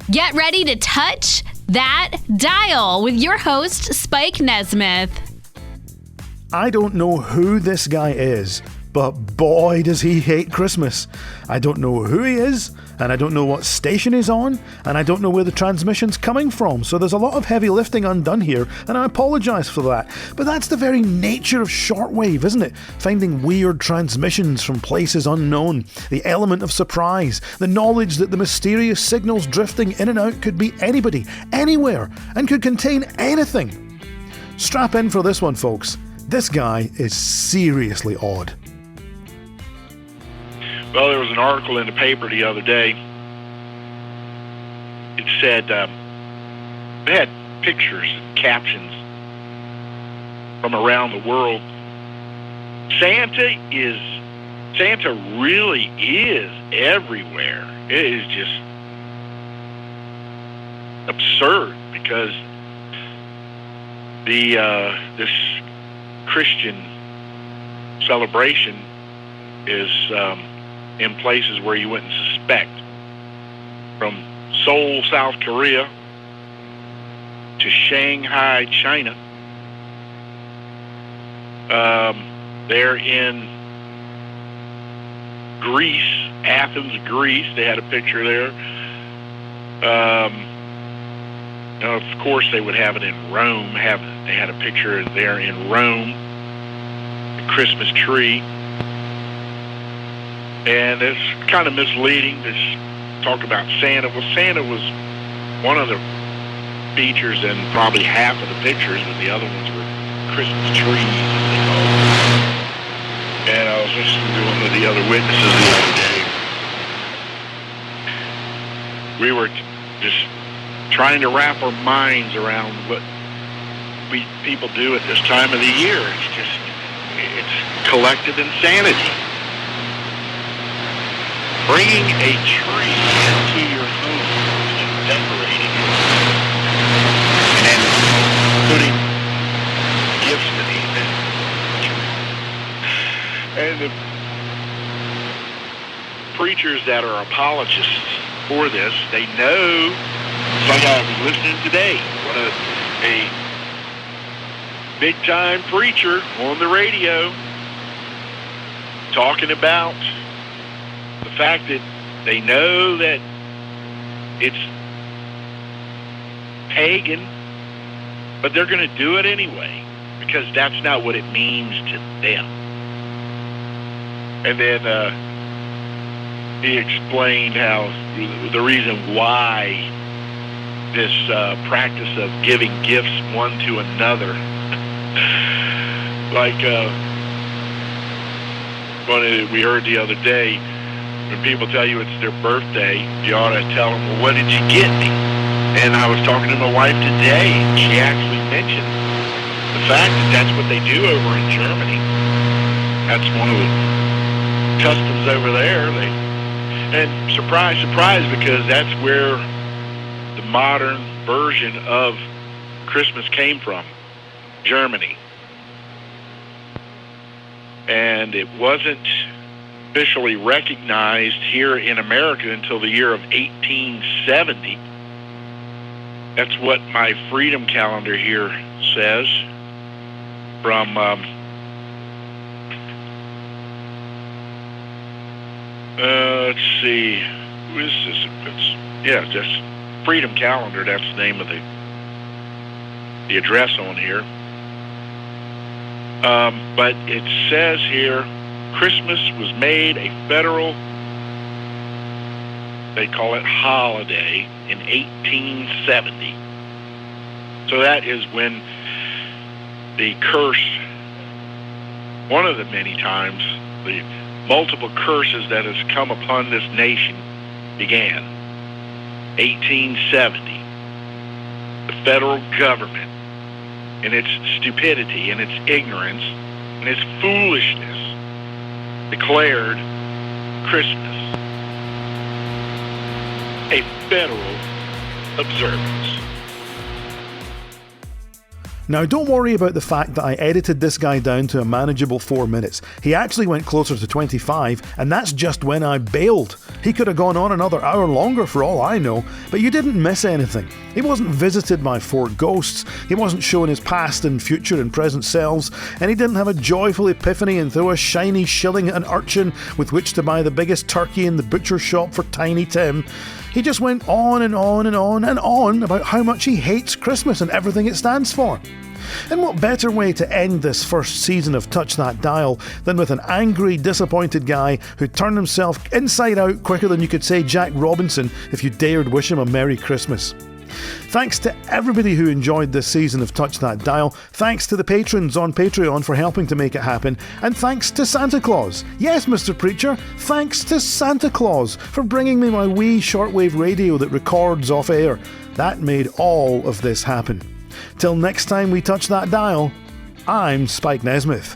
Get ready to touch that dial with your host, Spike Nesmith. I don't know who this guy is, but boy does he hate Christmas. I don't know who he is, and I don't know what station he's on, and I don't know where the transmission's coming from, so there's a lot of heavy lifting undone here, and I apologise for that. But that's the very nature of shortwave, isn't it? Finding weird transmissions from places unknown, the element of surprise, the knowledge that the mysterious signals drifting in and out could be anybody, anywhere, and could contain anything. Strap in for this one, folks. This guy is seriously odd. Well, there was an article in the paper the other day. It said, they had pictures and captions from around the world. Santa really is everywhere. It is just absurd because this Christian celebration is in places where you wouldn't suspect. From Seoul, South Korea, to Shanghai, China. They're in Greece, Athens, Greece. They had a picture there. Of course, they would have it in Rome. They had a picture there in Rome, the Christmas tree. And it's kind of misleading to talk about Santa. Well, Santa was one of the features in probably half of the pictures, and the other ones were Christmas trees, as they call them. And I was listening to one of the other witnesses the other day. We were just trying to wrap our minds around what people do at this time of the year. It's collective insanity. Bringing a tree into your home and decorating it, and then putting gifts beneath it. And the preachers that are apologists for this, they know. Like I was listening today, a big-time preacher on the radio talking about the fact that they know that it's pagan, but they're going to do it anyway because that's not what it means to them. And then he explained how the reason why this practice of giving gifts one to another, like we heard the other day, when people tell you it's their birthday, you ought to tell them, well, what did you get me? And I was talking to my wife today, and she actually mentioned the fact that that's what they do over in Germany. That's one of the customs over there. And surprise, surprise, because that's where the modern version of Christmas came from, Germany. And it wasn't officially recognized here in America until the year of 1870. That's what my freedom calendar here says. From let's see, who is this? It's just Freedom Calendar. That's the name of the address on here. But it says here, Christmas was made a federal, they call it holiday, in 1870. So that is when the curse, one of the many times, the multiple curses that has come upon this nation began. 1870. The federal government, in its stupidity and its ignorance and its foolishness, declared Christmas a federal observance. Now, don't worry about the fact that I edited this guy down to a manageable 4 minutes. He actually went closer to 25, and that's just when I bailed. He could have gone on another hour longer for all I know, but you didn't miss anything. He wasn't visited by 4 ghosts, he wasn't shown his past and future and present selves, and he didn't have a joyful epiphany and throw a shiny shilling at an urchin with which to buy the biggest turkey in the butcher shop for Tiny Tim. He just went on and on and on and on about how much he hates Christmas and everything it stands for. And what better way to end this first season of Touch That Dial than with an angry, disappointed guy who turned himself inside out quicker than you could say Jack Robinson if you dared wish him a Merry Christmas. Thanks to everybody who enjoyed this season of Touch That Dial, thanks to the patrons on Patreon for helping to make it happen, and thanks to Santa Claus. Yes, Mr. Preacher, thanks to Santa Claus for bringing me my wee shortwave radio that records off air. That made all of this happen. Till next time we touch that dial, I'm Spike Nesmith.